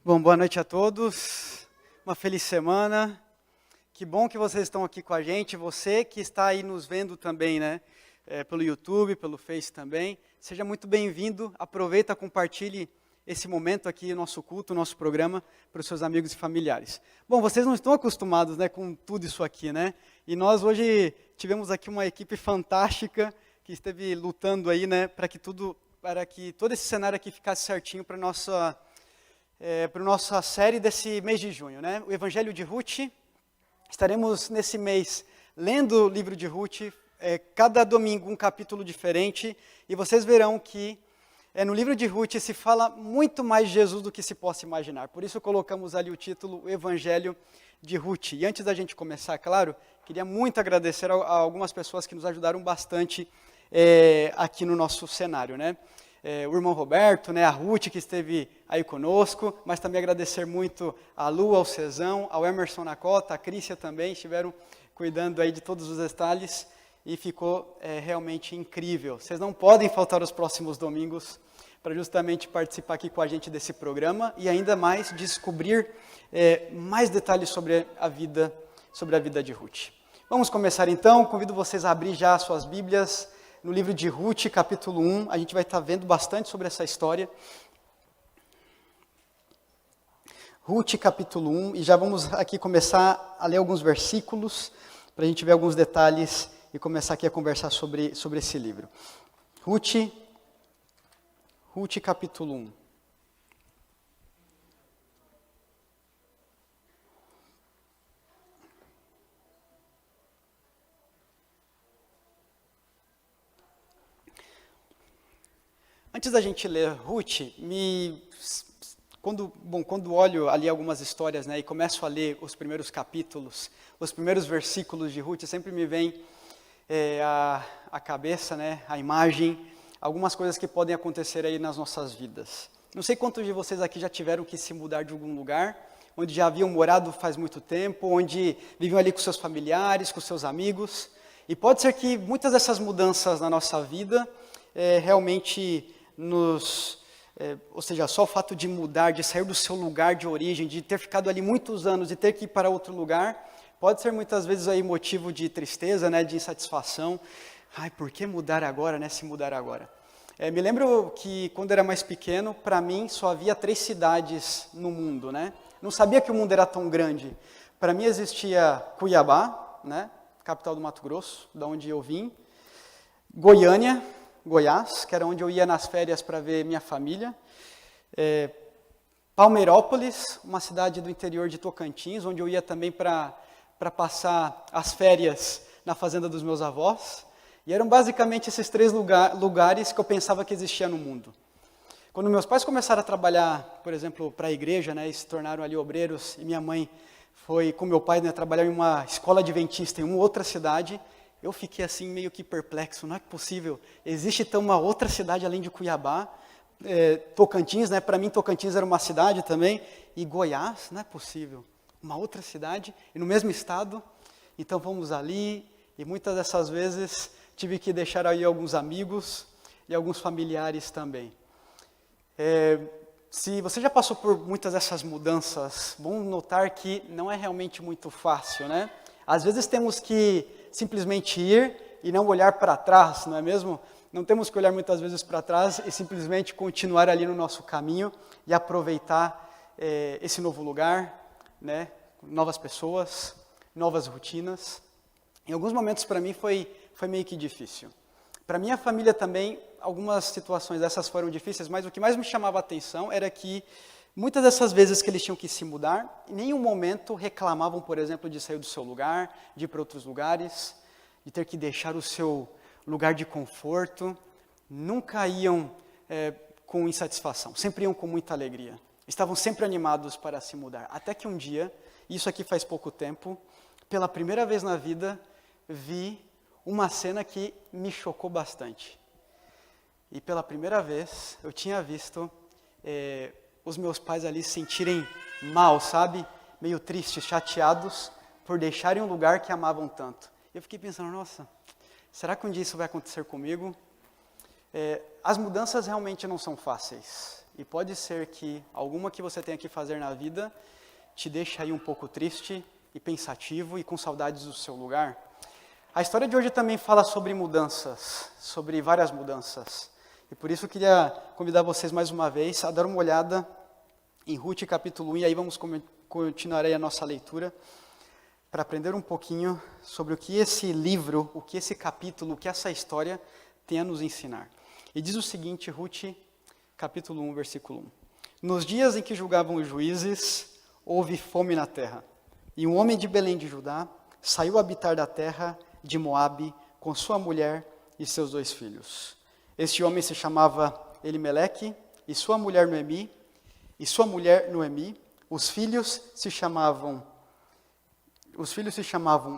Bom, boa noite a todos, uma feliz semana, que bom que vocês estão aqui com a gente, você que está aí nos vendo também, né, pelo YouTube, pelo Face também, seja muito bem-vindo, aproveita, compartilhe esse momento aqui, nosso culto, nosso programa, para os seus amigos e familiares. Bom, vocês não estão acostumados, né, com tudo isso aqui, né, e nós hoje tivemos aqui uma equipe fantástica, que esteve lutando aí, né, para que todo esse cenário aqui ficasse certinho para a nossa série desse mês de junho, né? O Evangelho de Ruth. Estaremos nesse mês lendo o livro de Ruth, cada domingo um capítulo diferente, e vocês verão que no livro de Ruth se fala muito mais de Jesus do que se possa imaginar. Por isso colocamos ali o título, o Evangelho de Ruth. E antes da gente começar, claro, queria muito agradecer a algumas pessoas que nos ajudaram bastante aqui no nosso cenário, né? O irmão Roberto, né, a Ruth que esteve aí conosco, mas também agradecer muito a Lu, ao Cezão, ao Emerson Nacota, a Crícia também, estiveram cuidando aí de todos os detalhes e ficou realmente incrível. Vocês não podem faltar os próximos domingos para justamente participar aqui com a gente desse programa e ainda mais descobrir mais detalhes sobre a vida de Ruth. Vamos começar então, convido vocês a abrir já as suas Bíblias, no livro de Ruth, capítulo 1, a gente vai estar vendo bastante sobre essa história. Ruth, capítulo 1, e já vamos aqui começar a ler alguns versículos, para a gente ver alguns detalhes e começar aqui a conversar sobre esse livro. Ruth, capítulo 1. Antes da gente ler Ruth, quando olho ali algumas histórias, né, e começo a ler os primeiros capítulos, os primeiros versículos de Ruth, sempre me vem a cabeça, né, a imagem, algumas coisas que podem acontecer aí nas nossas vidas. Não sei quantos de vocês aqui já tiveram que se mudar de algum lugar, onde já haviam morado faz muito tempo, onde viviam ali com seus familiares, com seus amigos, e pode ser que muitas dessas mudanças na nossa vida realmente ou seja, só o fato de mudar, de sair do seu lugar de origem, de ter ficado ali muitos anos e ter que ir para outro lugar, pode ser muitas vezes aí motivo de tristeza, né, de insatisfação. Ai, por que mudar agora, né, se mudar agora? Me lembro que quando era mais pequeno, para mim só havia 3 cidades no mundo, né? Não sabia que o mundo era tão grande. Para mim existia Cuiabá, né, capital do Mato Grosso, da onde eu vim, Goiás, que era onde eu ia nas férias para ver minha família. Palmeirópolis, uma cidade do interior de Tocantins, onde eu ia também para passar as férias na fazenda dos meus avós. E eram basicamente esses 3 lugares que eu pensava que existia no mundo. Quando meus pais começaram a trabalhar, por exemplo, para a igreja, né, e se tornaram ali obreiros, e minha mãe foi com meu pai, né, trabalhar em uma escola adventista em uma outra cidade, eu fiquei assim meio que perplexo, não é possível, existe então uma outra cidade além de Cuiabá, Tocantins, né? Para mim Tocantins era uma cidade também, e Goiás, não é possível, uma outra cidade, e no mesmo estado, então vamos ali, e muitas dessas vezes tive que deixar aí alguns amigos e alguns familiares também. Se você já passou por muitas dessas mudanças, bom notar que não é realmente muito fácil, né? Às vezes temos que simplesmente ir e não olhar para trás, não é mesmo? Não temos que olhar muitas vezes para trás e simplesmente continuar ali no nosso caminho e aproveitar esse novo lugar, né? Novas pessoas, novas rotinas. Em alguns momentos para mim foi meio que difícil. Para minha família também, algumas situações dessas foram difíceis, mas o que mais me chamava a atenção era que muitas dessas vezes que eles tinham que se mudar, em nenhum momento reclamavam, por exemplo, de sair do seu lugar, de ir para outros lugares, de ter que deixar o seu lugar de conforto. Nunca iam com insatisfação, sempre iam com muita alegria. Estavam sempre animados para se mudar. Até que um dia, isso aqui faz pouco tempo, pela primeira vez na vida, vi uma cena que me chocou bastante. E pela primeira vez, eu tinha visto os meus pais ali se sentirem mal, sabe? Meio tristes, chateados por deixarem um lugar que amavam tanto. Eu fiquei pensando, nossa, será que um dia isso vai acontecer comigo? As mudanças realmente não são fáceis. E pode ser que alguma que você tenha que fazer na vida te deixe aí um pouco triste e pensativo e com saudades do seu lugar. A história de hoje também fala sobre mudanças, sobre várias mudanças. E por isso eu queria convidar vocês mais uma vez a dar uma olhada em Ruth capítulo 1, e aí vamos continuar aí a nossa leitura, para aprender um pouquinho sobre o que esse livro, o que esse capítulo, o que essa história tem a nos ensinar. E diz o seguinte, Ruth capítulo 1, versículo 1. Nos dias em que julgavam os juízes, houve fome na terra. E um homem de Belém de Judá saiu a habitar da terra de Moabe com sua mulher e seus 2 filhos. Este homem se chamava Elimeleque e sua mulher Noemi. Os filhos se chamavam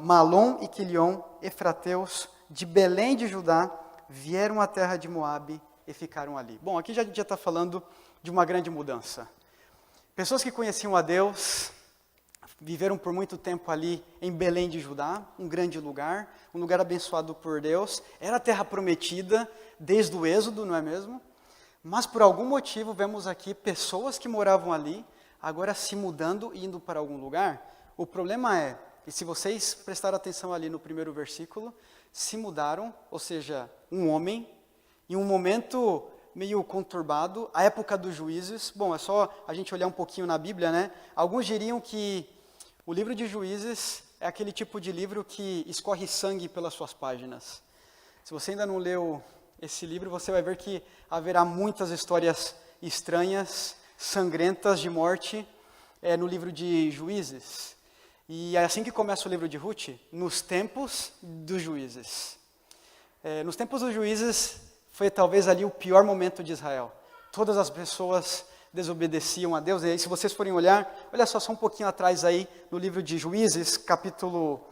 Malom e Quilion, efrateus de Belém de Judá, vieram à terra de Moabe e ficaram ali. Bom, aqui já está falando de uma grande mudança. Pessoas que conheciam a Deus, viveram por muito tempo ali em Belém de Judá, um grande lugar, um lugar abençoado por Deus. Era a terra prometida desde o Êxodo, não é mesmo? Mas por algum motivo vemos aqui pessoas que moravam ali, agora se mudando e indo para algum lugar. O problema é, e se vocês prestaram atenção ali no primeiro versículo, se mudaram, ou seja, um homem, em um momento meio conturbado, a época dos juízes. Bom, é só a gente olhar um pouquinho na Bíblia, né? Alguns diriam que o livro de Juízes é aquele tipo de livro que escorre sangue pelas suas páginas. Se você ainda não leu esse livro, você vai ver que haverá muitas histórias estranhas, sangrentas de morte no livro de Juízes. E é assim que começa o livro de Ruth, nos tempos dos juízes. Nos tempos dos juízes foi talvez ali o pior momento de Israel. Todas as pessoas desobedeciam a Deus. E aí, se vocês forem olhar, olha só um pouquinho atrás aí no livro de Juízes, capítulo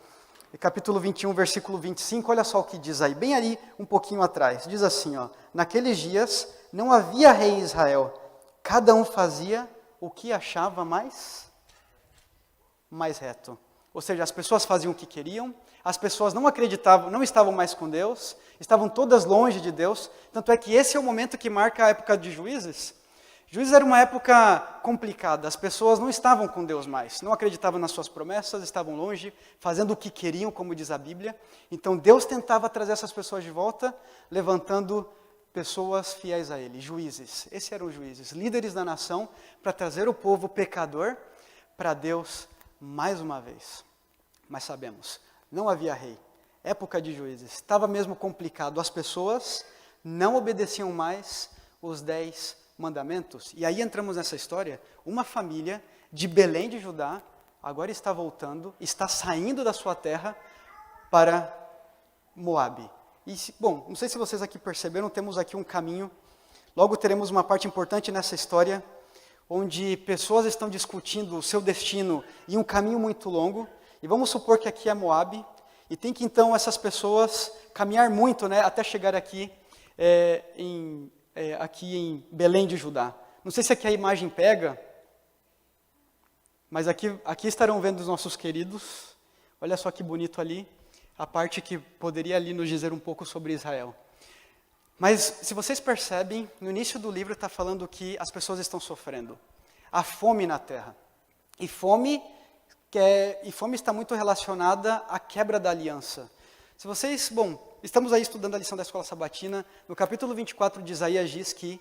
21, versículo 25, olha só o que diz aí, bem ali um pouquinho atrás. Diz assim, ó: naqueles dias não havia rei em Israel, cada um fazia o que achava mais reto. Ou seja, as pessoas faziam o que queriam, as pessoas não acreditavam, não estavam mais com Deus, estavam todas longe de Deus. Tanto é que esse é o momento que marca a época de Juízes. Juízes era uma época complicada, as pessoas não estavam com Deus mais, não acreditavam nas suas promessas, estavam longe, fazendo o que queriam, como diz a Bíblia. Então Deus tentava trazer essas pessoas de volta, levantando pessoas fiéis a Ele, juízes. Esses eram os juízes, líderes da nação, para trazer o povo pecador para Deus mais uma vez. Mas sabemos, não havia rei, época de juízes, estava mesmo complicado, as pessoas não obedeciam mais os 10 mandamentos. E aí entramos nessa história, uma família de Belém de Judá, agora está voltando, está saindo da sua terra para Moabe. E, bom, não sei se vocês aqui perceberam, temos aqui um caminho, logo teremos uma parte importante nessa história, onde pessoas estão discutindo o seu destino em um caminho muito longo, e vamos supor que aqui é Moabe, e tem que então essas pessoas caminhar muito, né, até chegar aqui aqui em Belém de Judá. Não sei se aqui a imagem pega, mas aqui estarão vendo os nossos queridos. Olha só que bonito ali, a parte que poderia ali nos dizer um pouco sobre Israel. Mas se vocês percebem, no início do livro está falando que as pessoas estão sofrendo. Há fome na terra. E fome está muito relacionada à quebra da aliança. Se vocês, estamos aí estudando a lição da Escola Sabatina, no capítulo 24 de Isaías diz que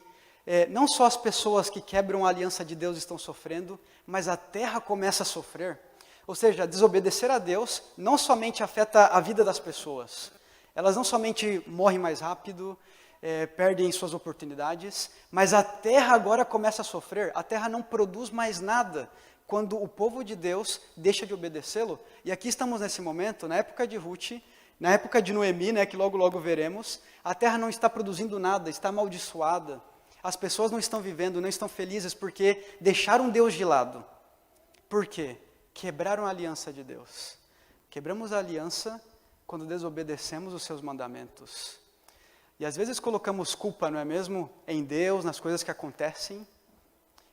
não só as pessoas que quebram a aliança de Deus estão sofrendo, mas a terra começa a sofrer. Ou seja, desobedecer a Deus não somente afeta a vida das pessoas, elas não somente morrem mais rápido, perdem suas oportunidades, mas a terra agora começa a sofrer, a terra não produz mais nada quando o povo de Deus deixa de obedecê-lo. E aqui estamos nesse momento, na época de Ruth, na época de Noemi, né, que logo veremos, a terra não está produzindo nada, está amaldiçoada. As pessoas não estão vivendo, não estão felizes porque deixaram Deus de lado. Por quê? Quebraram a aliança de Deus. Quebramos a aliança quando desobedecemos os seus mandamentos. E às vezes colocamos culpa, não é mesmo, em Deus, nas coisas que acontecem,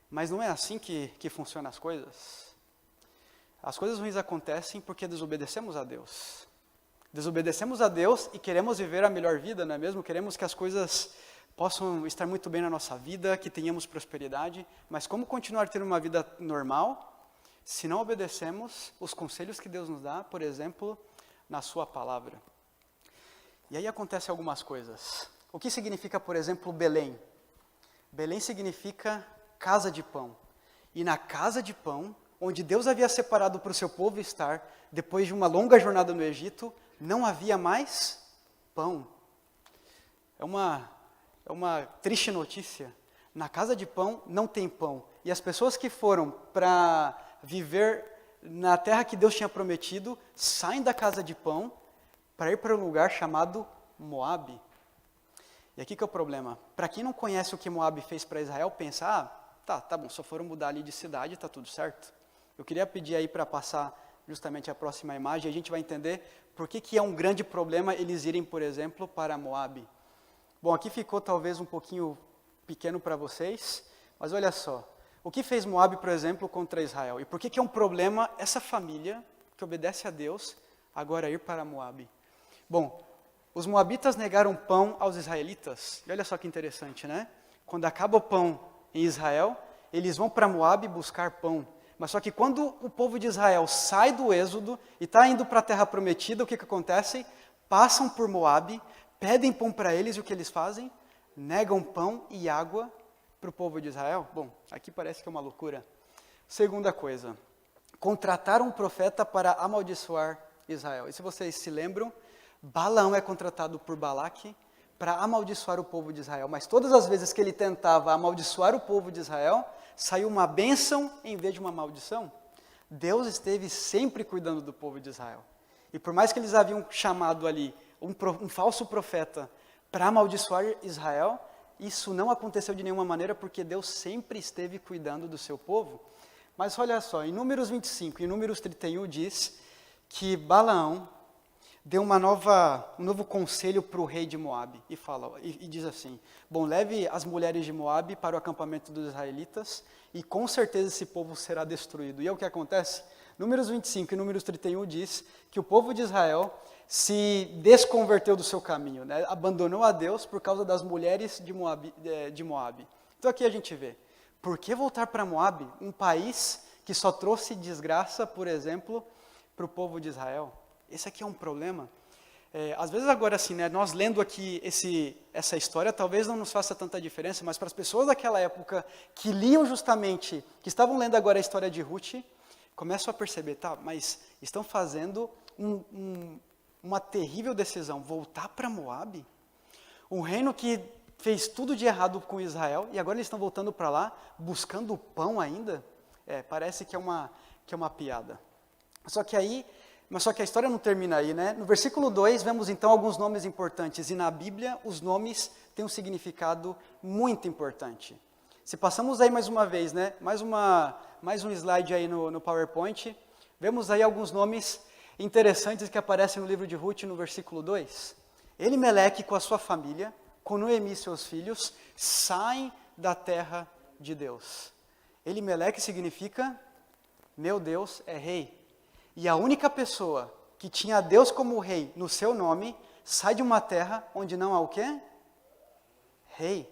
mas não é assim que funcionam as coisas. As coisas ruins acontecem porque desobedecemos a Deus. Desobedecemos a Deus e queremos viver a melhor vida, não é mesmo? Queremos que as coisas possam estar muito bem na nossa vida, que tenhamos prosperidade, mas como continuar tendo uma vida normal se não obedecemos os conselhos que Deus nos dá, por exemplo, na sua palavra? E aí acontecem algumas coisas. O que significa, por exemplo, Belém? Belém significa casa de pão. E na casa de pão, onde Deus havia separado para o seu povo estar, depois de uma longa jornada no Egito, não havia mais pão. É uma triste notícia. Na casa de pão não tem pão. E as pessoas que foram para viver na terra que Deus tinha prometido, saem da casa de pão para ir para um lugar chamado Moabe. E aqui que é o problema. Para quem não conhece o que Moabe fez para Israel, pensa, tá bom, só foram mudar ali de cidade, está tudo certo. Eu queria pedir aí para passar justamente a próxima imagem, a gente vai entender por que é um grande problema eles irem, por exemplo, para Moabe. Bom, aqui ficou talvez um pouquinho pequeno para vocês, mas olha só. O que fez Moabe, por exemplo, contra Israel? E por que é um problema essa família que obedece a Deus agora ir para Moabe? Bom, os moabitas negaram pão aos israelitas. E olha só que interessante, né? Quando acaba o pão em Israel, eles vão para Moabe buscar pão. Mas só que quando o povo de Israel sai do Êxodo e está indo para a terra prometida, o que acontece? Passam por Moabe, pedem pão para eles e o que eles fazem? Negam pão e água para o povo de Israel. Bom, aqui parece que é uma loucura. Segunda coisa, contrataram um profeta para amaldiçoar Israel. E se vocês se lembram, Balaão é contratado por Balaque para amaldiçoar o povo de Israel. Mas todas as vezes que ele tentava amaldiçoar o povo de Israel, saiu uma bênção em vez de uma maldição. Deus esteve sempre cuidando do povo de Israel. E por mais que eles haviam chamado ali um falso profeta para amaldiçoar Israel, isso não aconteceu de nenhuma maneira, porque Deus sempre esteve cuidando do seu povo. Mas olha só, em Números 25 e Números 31 diz que Balaão deu um novo conselho para o rei de Moabe, e diz assim, bom, leve as mulheres de Moabe para o acampamento dos israelitas, e com certeza esse povo será destruído. E é o que acontece? Números 25 e Números 31 diz que o povo de Israel se desconverteu do seu caminho, né? Abandonou a Deus por causa das mulheres de Moabe. Então aqui a gente vê, por que voltar para Moabe, um país que só trouxe desgraça, por exemplo, para o povo de Israel? Esse aqui é um problema. Às vezes agora assim, né, nós lendo aqui essa história, talvez não nos faça tanta diferença, mas para as pessoas daquela época que liam justamente, que estavam lendo agora a história de Ruth, começam a perceber, mas estão fazendo uma terrível decisão, voltar para Moabe, um reino que fez tudo de errado com Israel, e agora eles estão voltando para lá, buscando o pão ainda? Parece que é uma piada. Só que a história não termina aí, né? No versículo 2, vemos então alguns nomes importantes, e na Bíblia os nomes têm um significado muito importante. Se passamos aí mais uma vez, né? Mais um slide aí no PowerPoint, vemos aí alguns nomes interessantes que aparecem no livro de Ruth, no versículo 2. Elimeleque com a sua família, com Noemi e seus filhos, saem da terra de Deus. Elimeleque significa, meu Deus é rei. E a única pessoa que tinha Deus como rei no seu nome, sai de uma terra onde não há o quê? Rei.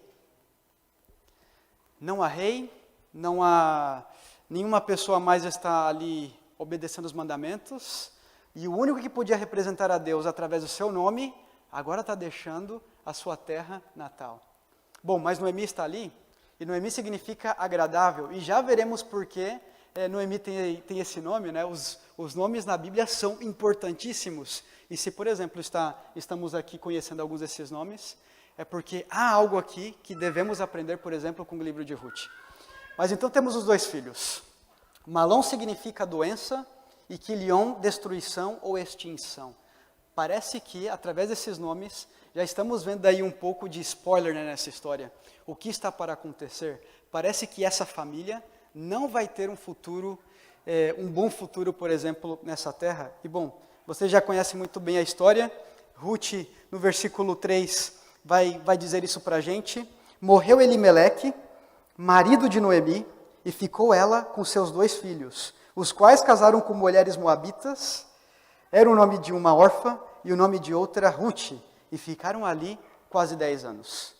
Não há rei, não há nenhuma pessoa mais está ali obedecendo os mandamentos, e o único que podia representar a Deus através do seu nome, agora está deixando a sua terra natal. Bom, mas Noemi está ali, e Noemi significa agradável, e já veremos por que Noemi tem esse nome, né? Os nomes na Bíblia são importantíssimos. E se, por exemplo, estamos aqui conhecendo alguns desses nomes, é porque há algo aqui que devemos aprender, por exemplo, com o livro de Ruth. Mas então temos os dois filhos. Malom significa doença e Quilion, destruição ou extinção. Parece que, através desses nomes, já estamos vendo aí um pouco de spoiler, né, nessa história. O que está para acontecer? Parece que essa família não vai ter um futuro, um bom futuro, por exemplo, nessa terra. E bom, você já conhece muito bem a história. Ruth, no versículo 3, vai dizer isso para a gente. Morreu Elimeleque, marido de Noemi, e ficou ela com seus 2 filhos, os quais casaram com mulheres moabitas. Era o nome de uma órfã e o nome de outra Ruth, e ficaram ali quase 10 anos.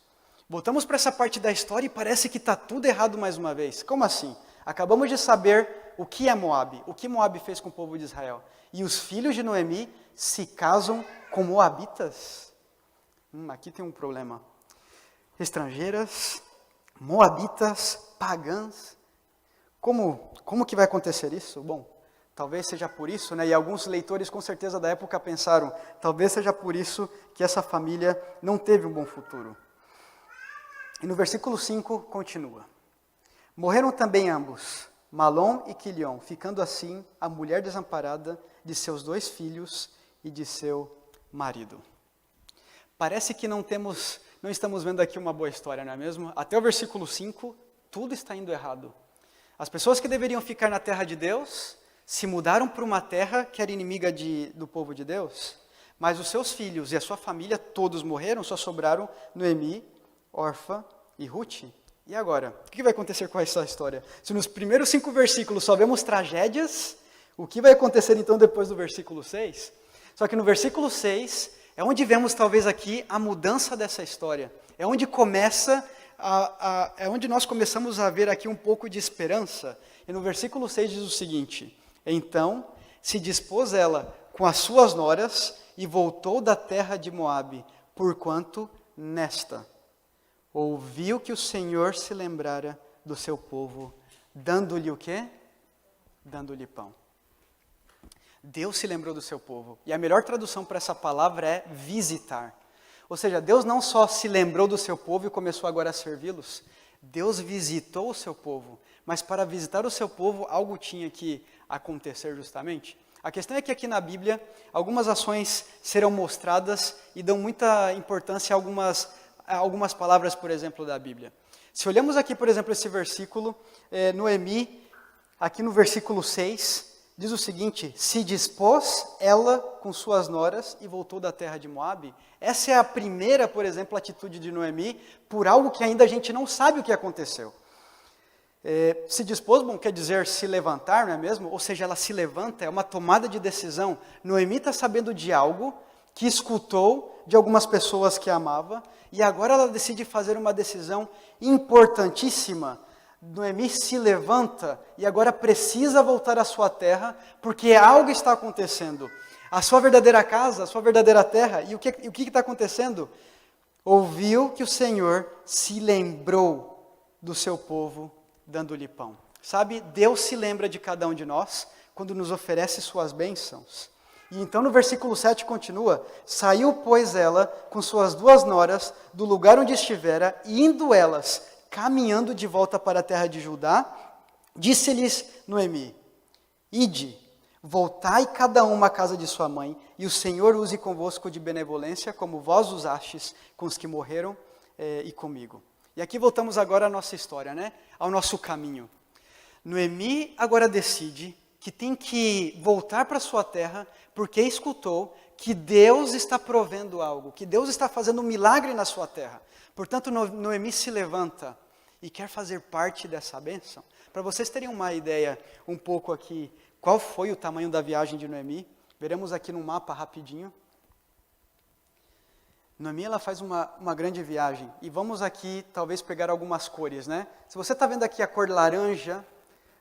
Voltamos para essa parte da história e parece que está tudo errado mais uma vez. Como assim? Acabamos de saber o que é Moabe, o que Moabe fez com o povo de Israel. E os filhos de Noemi se casam com moabitas? Aqui tem um problema. Estrangeiras, moabitas, pagãs. Como que vai acontecer isso? Bom, talvez seja por isso, né? E alguns leitores com certeza da época pensaram, talvez seja por isso que essa família não teve um bom futuro. E no versículo 5 continua. Morreram também ambos, Malom e Quilion, ficando assim a mulher desamparada de seus 2 filhos e de seu marido. Parece que não estamos vendo aqui uma boa história, não é mesmo? Até o versículo 5, tudo está indo errado. As pessoas que deveriam ficar na terra de Deus se mudaram para uma terra que era inimiga do povo de Deus, mas os seus filhos e a sua família todos morreram, só sobraram Noemi, Orfa e Ruth. E agora? O que vai acontecer com essa história? Se nos primeiros 5 versículos só vemos tragédias, o que vai acontecer então depois do versículo 6? Só que no versículo 6 é onde vemos talvez aqui a mudança dessa história. É onde é onde nós começamos a ver aqui um pouco de esperança. E no versículo 6 diz o seguinte: então se dispôs ela com as suas noras e voltou da terra de Moabe, porquanto nesta ouviu que o Senhor se lembrara do seu povo, dando-lhe o quê? Dando-lhe pão. Deus se lembrou do seu povo. E a melhor tradução para essa palavra é visitar. Ou seja, Deus não só se lembrou do seu povo e começou agora a servi-los, Deus visitou o seu povo. Mas para visitar o seu povo, algo tinha que acontecer justamente. A questão é que aqui na Bíblia, algumas ações serão mostradas e dão muita importância a algumas palavras, por exemplo, da Bíblia. Se olhamos aqui, por exemplo, esse versículo, Noemi, aqui no versículo 6, diz o seguinte: se dispôs ela com suas noras e voltou da terra de Moabe. Essa é a primeira, por exemplo, atitude de Noemi, por algo que ainda a gente não sabe o que aconteceu. Se dispôs, bom, quer dizer se levantar, não é mesmo? Ou seja, ela se levanta, é uma tomada de decisão. Noemi está sabendo de algo que escutou de algumas pessoas que amava, e agora ela decide fazer uma decisão importantíssima. Noemi se levanta e agora precisa voltar à sua terra, porque algo está acontecendo. A sua verdadeira casa, a sua verdadeira terra, e o que está acontecendo? Ouviu que o Senhor se lembrou do seu povo, dando-lhe pão. Sabe, Deus se lembra de cada um de nós quando nos oferece suas bênçãos. E então no versículo 7 continua: saiu, pois, ela com suas 2 noras do lugar onde estivera, e indo elas, caminhando de volta para a terra de Judá, disse-lhes Noemi: ide, voltai cada uma à casa de sua mãe, e o Senhor use convosco de benevolência, como vós usastes com os que morreram e comigo. E aqui voltamos agora à nossa história, né? Ao nosso caminho. Noemi agora decide que tem que voltar para sua terra, porque escutou que Deus está provendo algo, que Deus está fazendo um milagre na sua terra. Portanto, Noemi se levanta e quer fazer parte dessa bênção. Para vocês terem uma ideia um pouco aqui, qual foi o tamanho da viagem de Noemi, veremos aqui no mapa rapidinho. Noemi, ela faz uma grande viagem, e vamos aqui talvez pegar algumas cores, né? Se você está vendo aqui a cor laranja,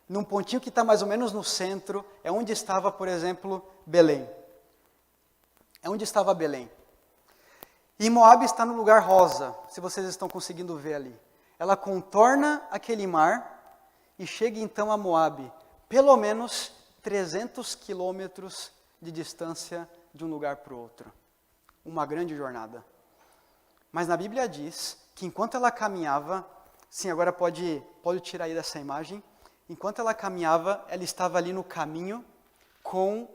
num pontinho que está mais ou menos no centro, é onde estava, por exemplo, Belém. É onde estava Belém. E Moabe está no lugar rosa, se vocês estão conseguindo ver ali. Ela contorna aquele mar e chega então a Moabe, pelo menos 300 quilômetros de distância de um lugar para o outro. Uma grande jornada. Mas na Bíblia diz que enquanto ela caminhava, sim, agora pode tirar aí dessa imagem, enquanto ela caminhava, ela estava ali no caminho com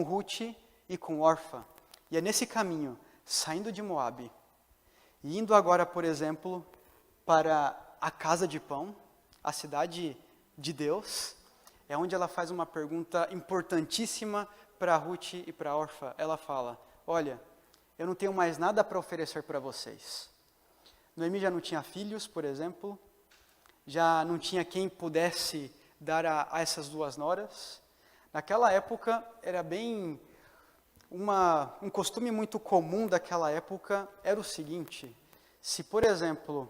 Ruth e com Orfa. E é nesse caminho, saindo de Moabe, e indo agora, por exemplo, para a casa de pão, a cidade de Deus, é onde ela faz uma pergunta importantíssima para Ruth e para Orfa. Ela fala: olha, eu não tenho mais nada para oferecer para vocês. Noemi já não tinha filhos, por exemplo, já não tinha quem pudesse dar a essas 2 noras. Naquela época, era bem um costume muito comum daquela época, era o seguinte: Se, por exemplo,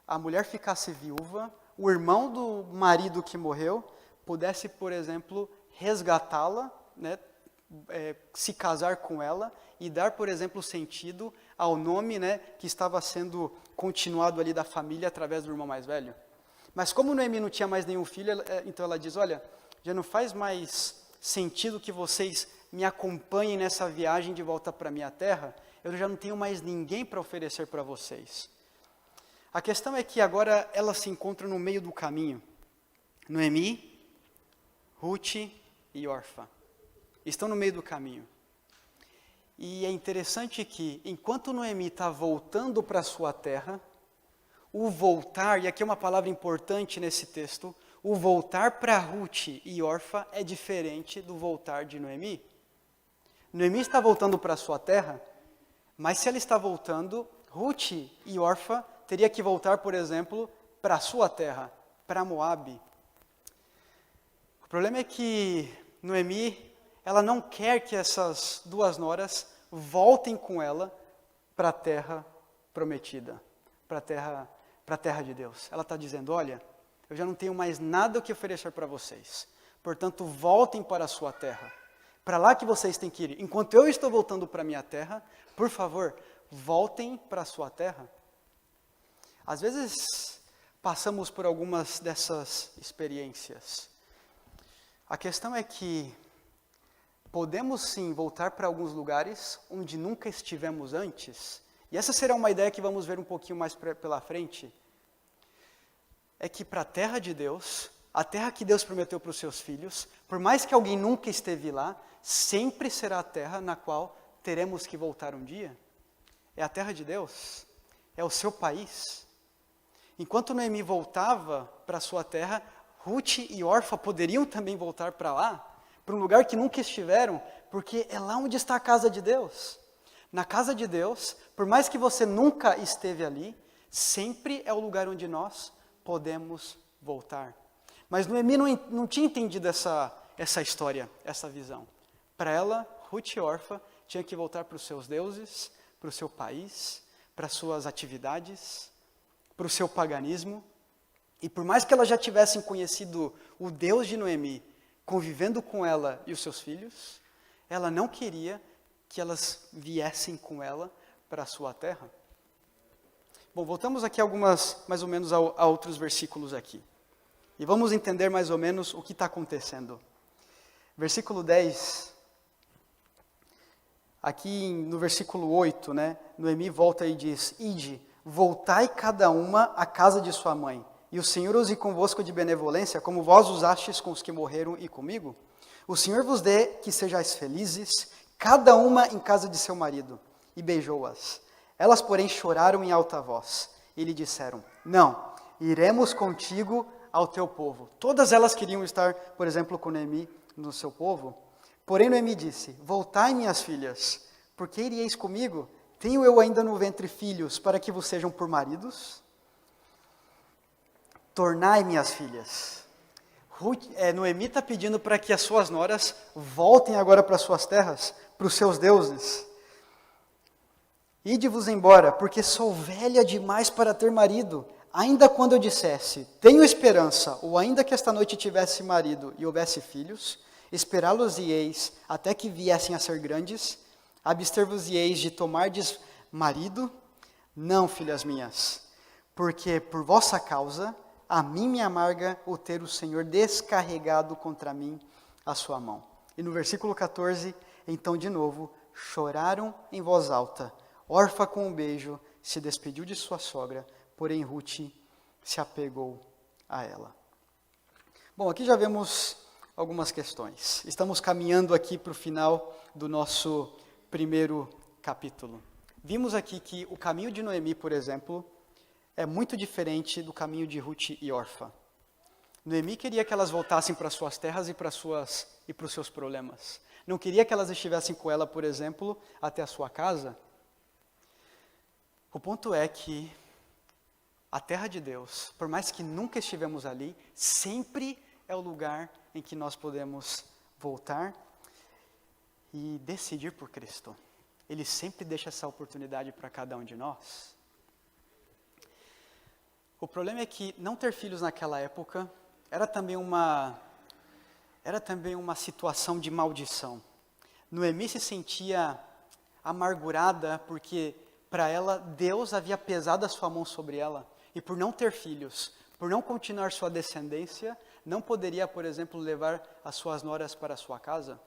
a mulher ficasse viúva, o irmão do marido que morreu pudesse, por exemplo, resgatá-la, né, se casar com ela e dar, por exemplo, sentido ao nome, né, que estava sendo continuado ali da família através do irmão mais velho. Mas como Noemi não tinha mais nenhum filho, então ela diz, olha, já não faz mais sentido que vocês me acompanhem nessa viagem de volta para minha terra, eu já não tenho mais ninguém para oferecer para vocês. A questão é que agora ela se encontra no meio do caminho. Noemi, Ruth e Orfa estão no meio do caminho. E é interessante que, enquanto Noemi está voltando para sua terra, o voltar, e aqui é uma palavra importante nesse texto, o voltar para Ruth e Orfa é diferente do voltar de Noemi. Noemi está voltando para sua terra, mas se ela está voltando, Ruth e Orfa teria que voltar, por exemplo, para a sua terra, para Moabe. O problema é que Noemi, ela não quer que essas duas noras voltem com ela para a terra prometida, para a terra de Deus. Ela está dizendo, olha, eu já não tenho mais nada o que oferecer para vocês, portanto voltem para a sua terra, para lá que vocês têm que ir. Enquanto eu estou voltando para a minha terra, por favor, voltem para a sua terra. Às vezes passamos por algumas dessas experiências. A questão é que podemos sim voltar para alguns lugares onde nunca estivemos antes. E essa será uma ideia que vamos ver um pouquinho mais pela frente. É que para a terra de Deus, a terra que Deus prometeu para os seus filhos, por mais que alguém nunca esteve lá, sempre será a terra na qual teremos que voltar um dia. É a terra de Deus, é o seu país. Enquanto Noemi voltava para a sua terra, Ruth e Orfa poderiam também voltar para lá, para um lugar que nunca estiveram, porque é lá onde está a casa de Deus. Na casa de Deus, por mais que você nunca esteve ali, sempre é o lugar onde nós podemos voltar. Mas Noemi não tinha entendido essa história, essa visão. Para ela, Ruth e Orfa tinham que voltar para os seus deuses, para o seu país, para as suas atividades, para o seu paganismo. E por mais que elas já tivessem conhecido o Deus de Noemi, convivendo com ela e os seus filhos, ela não queria que elas viessem com ela para a sua terra. Bom, voltamos aqui mais ou menos a outros versículos aqui. E vamos entender mais ou menos o que está acontecendo. Versículo 10, aqui no versículo 8, né, Noemi volta e diz, Ide, voltai cada uma à casa de sua mãe, e o Senhor use convosco de benevolência, como vós usastes com os que morreram e comigo. O Senhor vos dê que sejais felizes, cada uma em casa de seu marido. E beijou-as. Elas, porém, choraram em alta voz, e lhe disseram, não, iremos contigo ao teu povo. Todas elas queriam estar, por exemplo, com Noemi no seu povo. Porém, Noemi disse, voltai, minhas filhas, porque iríeis comigo? Tenho eu ainda no ventre filhos, para que vos sejam por maridos? Tornai, minhas filhas. Noemi está pedindo para que as suas noras voltem agora para suas terras, para os seus deuses. Ide-vos embora, porque sou velha demais para ter marido. Ainda quando eu dissesse, tenho esperança, ou ainda que esta noite tivesse marido e houvesse filhos, esperá-los-ieis até que viessem a ser grandes, abster-vos-ieis de tomardes marido? Não, filhas minhas, porque por vossa causa, a mim me amarga o ter o Senhor descarregado contra mim a sua mão. E no versículo 14, então de novo, choraram em voz alta. Orfa com um beijo se despediu de sua sogra, porém Ruth se apegou a ela. Bom, aqui já vemos algumas questões. Estamos caminhando aqui para o final do nosso primeiro capítulo. Vimos aqui que o caminho de Noemi, por exemplo, é muito diferente do caminho de Ruth e Orfa. Noemi queria que elas voltassem para suas terras e para os seus problemas. Não queria que elas estivessem com ela, por exemplo, até a sua casa. O ponto é que a terra de Deus, por mais que nunca estivemos ali, sempre é o lugar em que nós podemos voltar e decidir por Cristo. Ele sempre deixa essa oportunidade para cada um de nós. O problema é que não ter filhos naquela época era também uma situação de maldição. Noemi se sentia amargurada porque, para ela, Deus havia pesado a sua mão sobre ela. E por não ter filhos, por não continuar sua descendência, não poderia, por exemplo, levar as suas noras para a sua casa.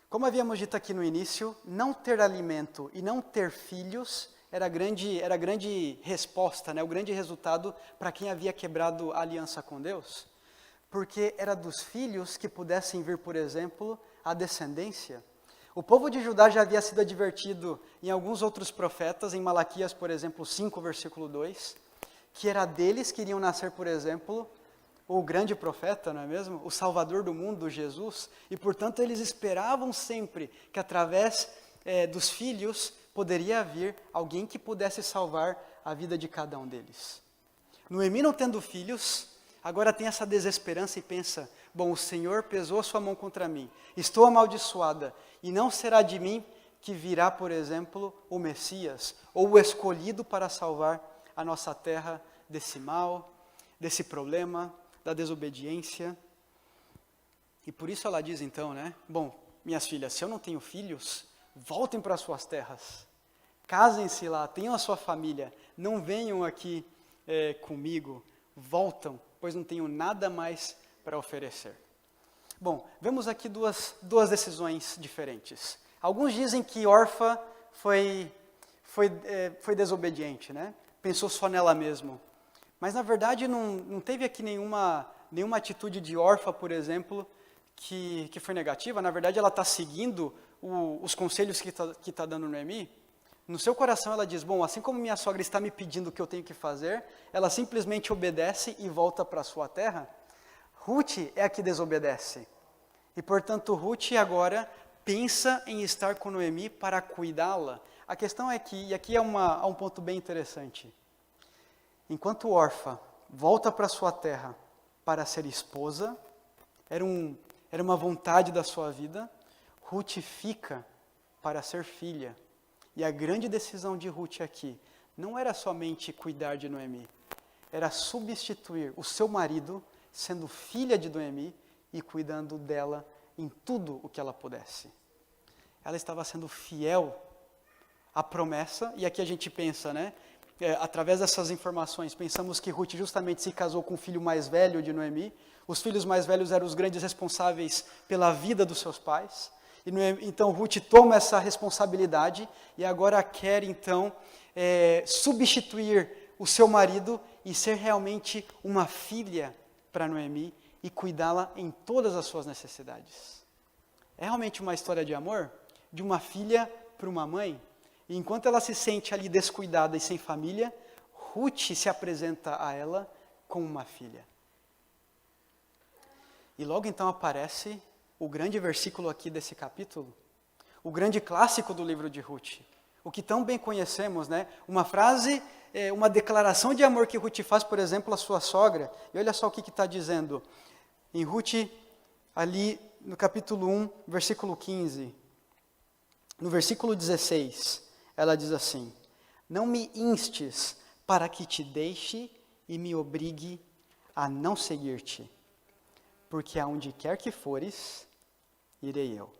Como havíamos dito aqui no início, não ter alimento e não ter filhos era a grande resposta, né? O grande resultado para quem havia quebrado a aliança com Deus. Porque era dos filhos que pudessem vir, por exemplo, a descendência. O povo de Judá já havia sido advertido em alguns outros profetas, em Malaquias, por exemplo, 5, versículo 2, que era deles que iriam nascer, por exemplo, o grande profeta, não é mesmo? O Salvador do mundo, Jesus. E, portanto, eles esperavam sempre que, através dos filhos, poderia vir alguém que pudesse salvar a vida de cada um deles. Noemi, não tendo filhos, agora tem essa desesperança e pensa, bom, o Senhor pesou a sua mão contra mim, estou amaldiçoada, e não será de mim que virá, por exemplo, o Messias, ou o escolhido para salvar a nossa terra desse mal, desse problema, da desobediência. E por isso ela diz então, né, bom, minhas filhas, se eu não tenho filhos, voltem para suas terras, casem-se lá, tenham a sua família, não venham aqui comigo, voltam, pois não tenho nada mais para oferecer. Bom, vemos aqui duas decisões diferentes. Alguns dizem que Orfa foi desobediente, né? Pensou só nela mesma. Mas, na verdade, não teve aqui nenhuma atitude de Orfa, por exemplo, que foi negativa. Na verdade, ela está seguindo os conselhos que está dando Noemi. No seu coração, ela diz, bom, assim como minha sogra está me pedindo o que eu tenho que fazer, ela simplesmente obedece e volta para a sua terra. Ruth é a que desobedece. E, portanto, Ruth agora pensa em estar com Noemi para cuidá-la. A questão é que, e aqui há um ponto bem interessante, enquanto Orfa volta para sua terra para ser esposa, era uma vontade da sua vida, Ruth fica para ser filha. E a grande decisão de Ruth aqui não era somente cuidar de Noemi, era substituir o seu marido, sendo filha de Noemi e cuidando dela em tudo o que ela pudesse. Ela estava sendo fiel à promessa, e aqui a gente pensa, né? Através dessas informações, pensamos que Ruth justamente se casou com o filho mais velho de Noemi. Os filhos mais velhos eram os grandes responsáveis pela vida dos seus pais. E então Ruth toma essa responsabilidade e agora quer então substituir o seu marido e ser realmente uma filha para Noemi e cuidá-la em todas as suas necessidades. É realmente uma história de amor de uma filha para uma mãe. E enquanto ela se sente ali descuidada e sem família, Ruth se apresenta a ela como uma filha. E logo então aparece o grande versículo aqui desse capítulo, o grande clássico do livro de Ruth, o que tão bem conhecemos, né? Uma frase, uma declaração de amor que Ruth faz, por exemplo, à sua sogra. E olha só o que está dizendo em Ruth, ali no capítulo 1, versículo 15. No versículo 16, ela diz assim, não me instes para que te deixe e me obrigue a não seguir-te, porque aonde quer que fores, irei eu.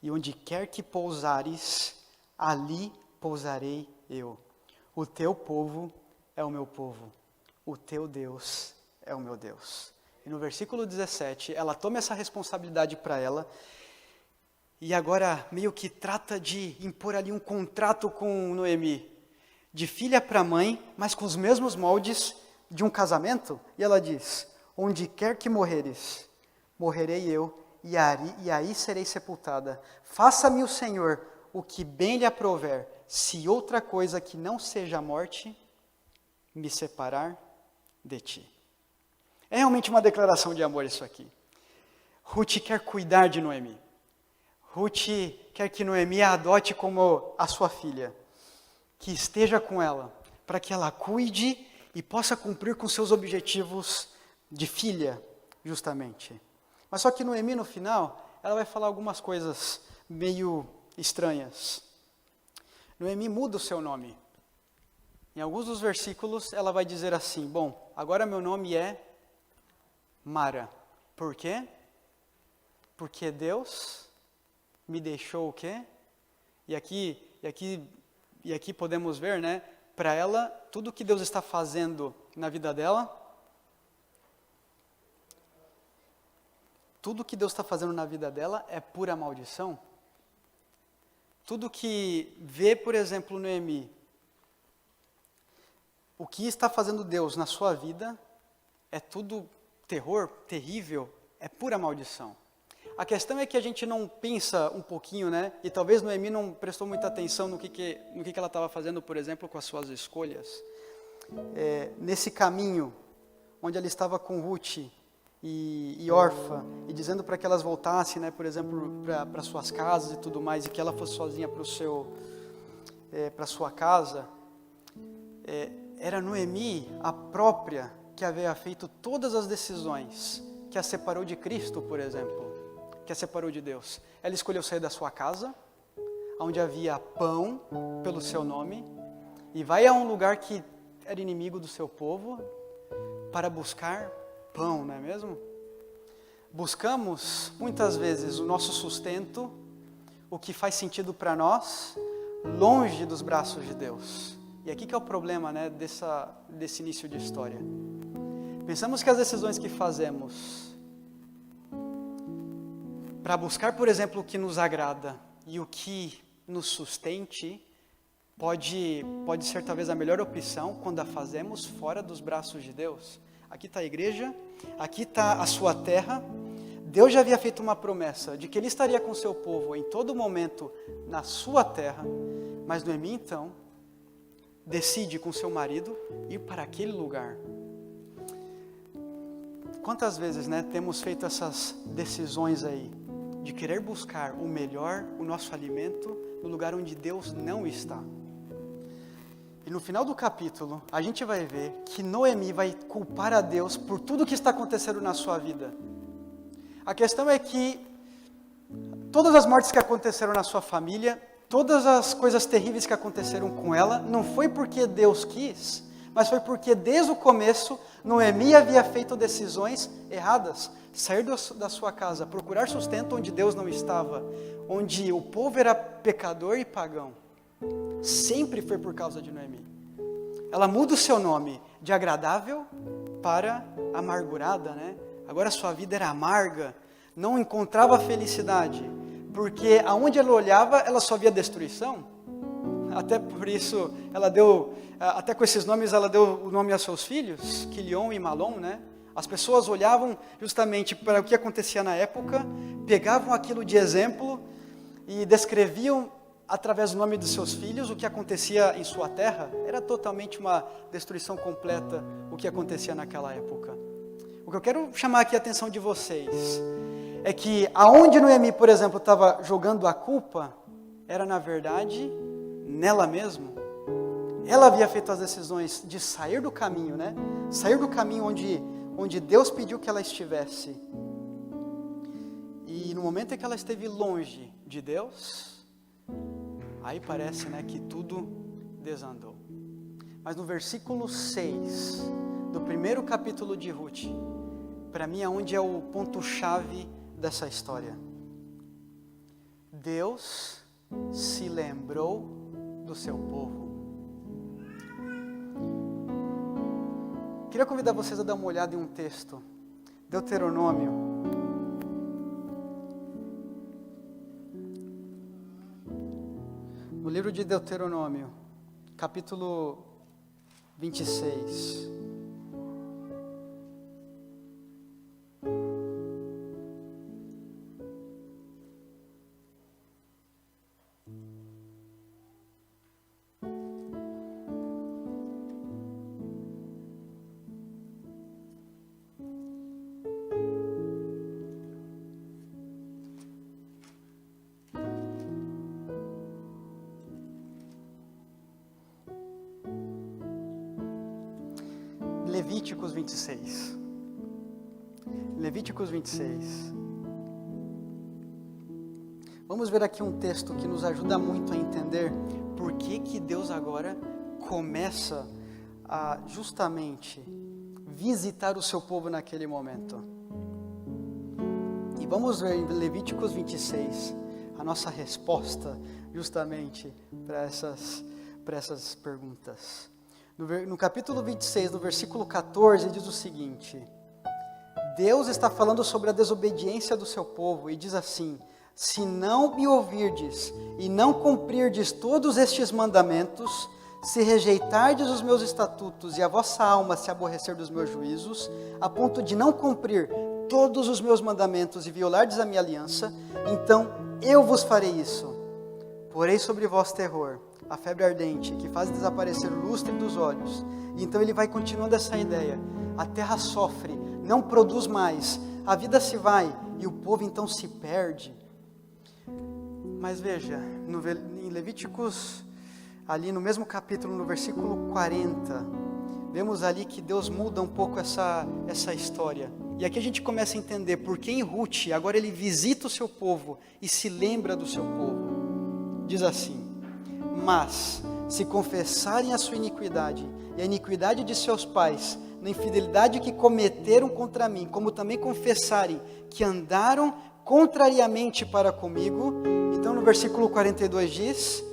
E onde quer que pousares, ali pousarei eu. O teu povo é o meu povo, o teu Deus é o meu Deus. E no versículo 17, ela toma essa responsabilidade para ela, e agora meio que trata de impor ali um contrato com Noemi, de filha para mãe, mas com os mesmos moldes de um casamento. E ela diz, onde quer que morreres, morrerei eu, e aí serei sepultada. Faça-me o Senhor o que bem lhe aprouver, se outra coisa que não seja a morte me separar de ti. É realmente uma declaração de amor isso aqui. Ruth quer cuidar de Noemi. Ruth quer que Noemi a adote como a sua filha, que esteja com ela, para que ela cuide e possa cumprir com seus objetivos de filha, justamente. Mas só que Noemi, no final, ela vai falar algumas coisas meio estranhas. Noemi muda o seu nome. Em alguns dos versículos, ela vai dizer assim, bom, agora meu nome é Mara. Por quê? Porque Deus me deixou o quê? E aqui podemos ver, né? Para ela, tudo que Deus está fazendo na vida dela, tudo que Deus está fazendo na vida dela é pura maldição. Tudo que vê, por exemplo, Noemi, o que está fazendo Deus na sua vida é tudo terror, terrível, é pura maldição. A questão é que a gente não pensa um pouquinho, né? E talvez Noemi não prestou muita atenção no que ela estava fazendo, por exemplo, com as suas escolhas. Nesse caminho, onde ela estava com Ruth e Orfa, e dizendo para que elas voltassem, né, por exemplo, para suas casas e tudo mais, e que ela fosse sozinha para sua casa, era Noemi, a própria, que havia feito todas as decisões que a separou de Cristo, por exemplo, que a separou de Deus. Ela escolheu sair da sua casa, onde havia pão pelo seu nome, e vai a um lugar que era inimigo do seu povo, para buscar pão, não é mesmo? Buscamos, muitas vezes, o nosso sustento, o que faz sentido para nós, longe dos braços de Deus. E aqui que é o problema, né, desse início de história. Pensamos que as decisões que fazemos para buscar, por exemplo, o que nos agrada e o que nos sustente, pode ser talvez a melhor opção quando a fazemos fora dos braços de Deus. Aqui está a igreja, aqui está a sua terra. Deus já havia feito uma promessa de que Ele estaria com o seu povo em todo momento na sua terra, mas Noemi então decide com seu marido ir para aquele lugar. Quantas vezes, né, temos feito essas decisões aí, de querer buscar o melhor, o nosso alimento, no lugar onde Deus não está. E no final do capítulo, a gente vai ver que Noemi vai culpar a Deus por tudo que está acontecendo na sua vida. A questão é que todas as mortes que aconteceram na sua família, todas as coisas terríveis que aconteceram com ela, não foi porque Deus quis, mas foi porque desde o começo, Noemi havia feito decisões erradas. Sair da sua casa, procurar sustento onde Deus não estava, onde o povo era pecador e pagão. Sempre foi por causa de Noemi. Ela muda o seu nome de agradável para amargurada, né? Agora sua vida era amarga, não encontrava felicidade, porque aonde ela olhava, ela só via destruição. Até por isso, até com esses nomes, ela deu o nome aos seus filhos, Quilion e Malom, né? As pessoas olhavam justamente para o que acontecia na época, pegavam aquilo de exemplo e descreviam através do nome dos seus filhos o que acontecia em sua terra. Era totalmente uma destruição completa o que acontecia naquela época. O que eu quero chamar aqui a atenção de vocês é que aonde Noemi, por exemplo, estava jogando a culpa, era na verdade nela mesma. Ela havia feito as decisões de sair do caminho, né? Sair do caminho onde Deus pediu que ela estivesse. E no momento em que ela esteve longe de Deus, aí parece, né, que tudo desandou. Mas no versículo 6 do primeiro capítulo de Ruth, para mim é onde é o ponto-chave dessa história. Deus se lembrou do seu povo. Queria convidar vocês a dar uma olhada em um texto, Deuteronômio. No livro de Deuteronômio, capítulo 26. Levíticos 26. Levíticos 26. Vamos ver aqui um texto que nos ajuda muito a entender por que Deus agora começa a justamente visitar o seu povo naquele momento. E vamos ver em Levíticos 26 a nossa resposta justamente para essas perguntas. No capítulo 26, no versículo 14, diz o seguinte: Deus está falando sobre a desobediência do seu povo e diz assim: se não me ouvirdes e não cumprirdes todos estes mandamentos, se rejeitardes os meus estatutos e a vossa alma se aborrecer dos meus juízos, a ponto de não cumprir todos os meus mandamentos e violardes a minha aliança, então eu vos farei isso. Porei sobre vós terror, a febre ardente, que faz desaparecer o lustre dos olhos. E então ele vai continuando essa ideia. A terra sofre, não produz mais, a vida se vai e o povo então se perde. Mas veja, em Levíticos, ali no mesmo capítulo, no versículo 40, vemos ali que Deus muda um pouco essa história. E aqui a gente começa a entender por que em Ruth, agora ele visita o seu povo e se lembra do seu povo. Diz assim: mas, se confessarem a sua iniquidade e a iniquidade de seus pais, na infidelidade que cometeram contra mim, como também confessarem que andaram contrariamente para comigo, então no versículo 42 diz: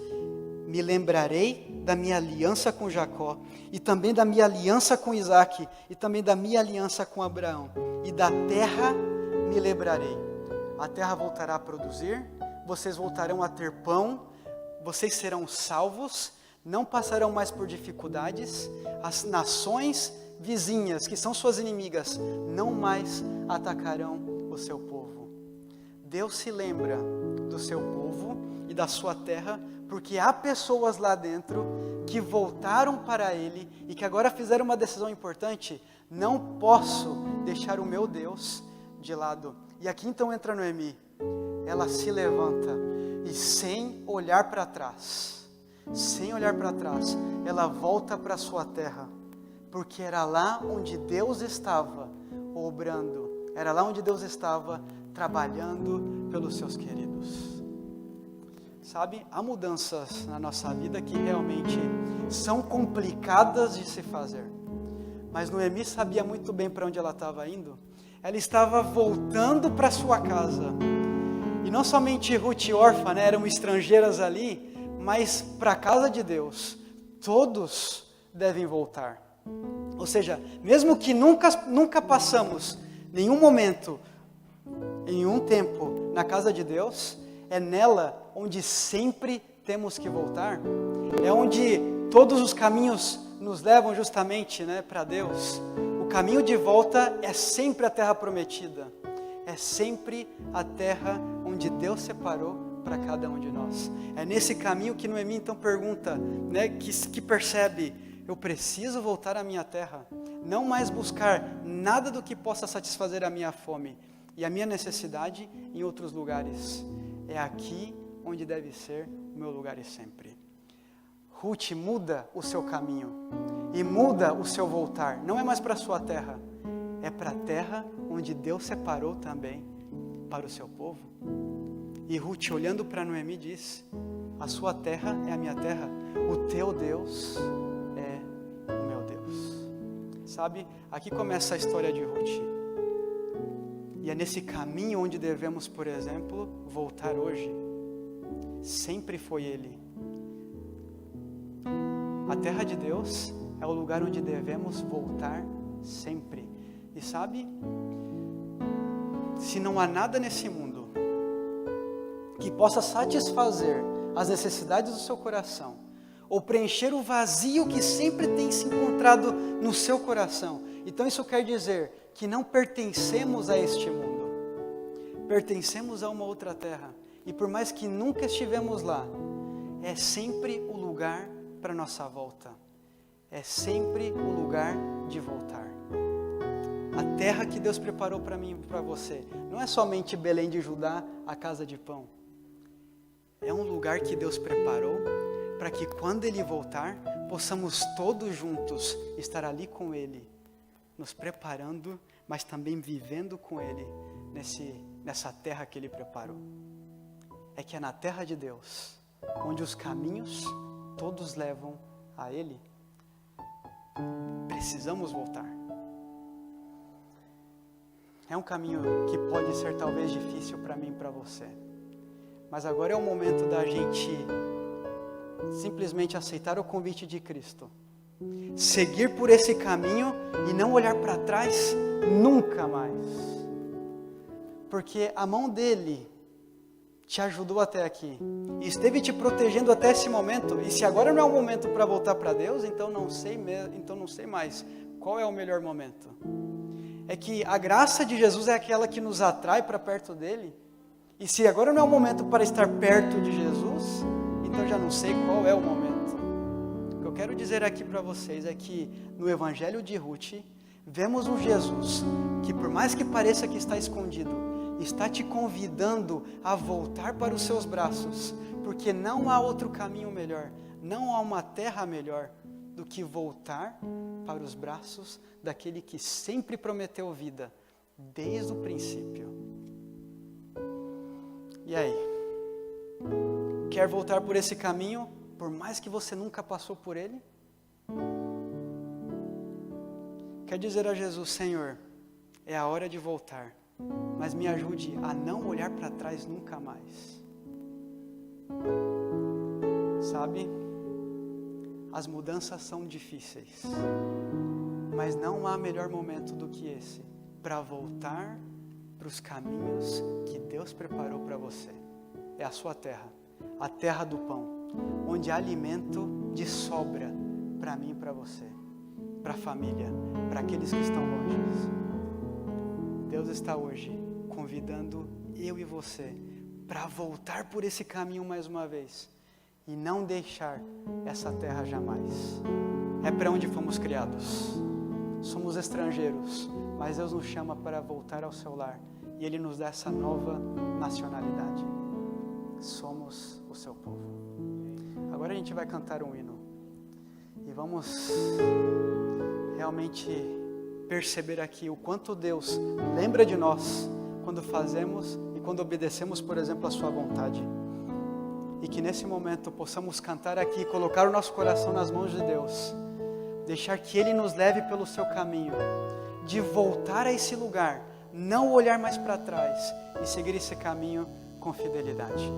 me lembrarei da minha aliança com Jacó, e também da minha aliança com Isaque, e também da minha aliança com Abraão, e da terra me lembrarei. A terra voltará a produzir, vocês voltarão a ter pão, vocês serão salvos, não passarão mais por dificuldades, as nações vizinhas, que são suas inimigas, não mais atacarão o seu povo. Deus se lembra do seu povo e da sua terra, porque há pessoas lá dentro que voltaram para Ele e que agora fizeram uma decisão importante: não posso deixar o meu Deus de lado. E aqui então entra Noemi, ela se levanta e sem olhar para trás, ela volta para sua terra, porque era lá onde Deus estava obrando, era lá onde Deus estava trabalhando pelos seus queridos. Sabe, há mudanças na nossa vida que realmente são complicadas de se fazer, mas Noemi sabia muito bem para onde ela estava indo. Ela estava voltando para sua casa, e não somente Ruth e Orfa, eram estrangeiras ali, mas para a casa de Deus, todos devem voltar. Ou seja, mesmo que nunca passamos nenhum momento, em nenhum tempo na casa de Deus, é nela onde sempre temos que voltar, é onde todos os caminhos nos levam justamente para Deus. O caminho de volta é sempre a terra prometida, é sempre a terra onde Deus separou para cada um de nós. É nesse caminho que Noemi então pergunta, que percebe: eu preciso voltar à minha terra, não mais buscar nada do que possa satisfazer a minha fome e a minha necessidade em outros lugares. É aqui onde deve ser o meu lugar e sempre. Ruth muda o seu caminho e muda o seu voltar. Não é mais para a sua terra, é para a terra onde Deus separou também para o seu povo. E Ruth, olhando para Noemi, diz: a sua terra é a minha terra, o teu Deus é o meu Deus. Sabe, aqui começa a história de Ruth. E é nesse caminho onde devemos, por exemplo, voltar hoje. Sempre foi Ele. A terra de Deus é o lugar onde devemos voltar sempre. E sabe, se não há nada nesse mundo que possa satisfazer as necessidades do seu coração, ou preencher o vazio que sempre tem se encontrado no seu coração, então isso quer dizer que não pertencemos a este mundo, pertencemos a uma outra terra, e por mais que nunca estivemos lá, é sempre o lugar para nossa volta, é sempre o lugar de voltar. A terra que Deus preparou para mim e para você, não é somente Belém de Judá, a casa de pão, é um lugar que Deus preparou para que quando Ele voltar, possamos todos juntos estar ali com Ele, nos preparando, mas também vivendo com Ele nessa terra que Ele preparou. É que é na terra de Deus, onde os caminhos todos levam a Ele, precisamos voltar. É um caminho que pode ser talvez difícil para mim e para você. Mas agora é o momento da gente simplesmente aceitar o convite de Cristo. Seguir por esse caminho e não olhar para trás nunca mais. Porque a mão dele te ajudou até aqui. E esteve te protegendo até esse momento. E se agora não é o momento para voltar para Deus, então não sei mais qual é o melhor momento. É que a graça de Jesus é aquela que nos atrai para perto dele. E se agora não é o momento para estar perto de Jesus, então já não sei qual é o momento. O que eu quero dizer aqui para vocês é que no Evangelho de Ruth, vemos um Jesus que, por mais que pareça que está escondido, está te convidando a voltar para os seus braços, porque não há outro caminho melhor, não há uma terra melhor do que voltar para os braços daquele que sempre prometeu vida, desde o princípio. E aí? Quer voltar por esse caminho, por mais que você nunca passou por ele? Quer dizer a Jesus: Senhor, é a hora de voltar, mas me ajude a não olhar para trás nunca mais. Sabe? As mudanças são difíceis, mas não há melhor momento do que esse para voltar para os caminhos que Deus preparou para você. É a sua terra, a terra do pão, onde há alimento de sobra para mim e para você, para a família, para aqueles que estão longe. Deus está hoje convidando eu e você para voltar por esse caminho mais uma vez e não deixar essa terra jamais. É para onde fomos criados. Somos estrangeiros, mas Deus nos chama para voltar ao seu lar e Ele nos dá essa nova nacionalidade. Somos o seu povo. Agora a gente vai cantar um hino e vamos realmente perceber aqui o quanto Deus lembra de nós quando fazemos e quando obedecemos, por exemplo, a sua vontade. E que nesse momento possamos cantar aqui, colocar o nosso coração nas mãos de Deus, deixar que Ele nos leve pelo seu caminho, de voltar a esse lugar, não olhar mais para trás e seguir esse caminho com fidelidade.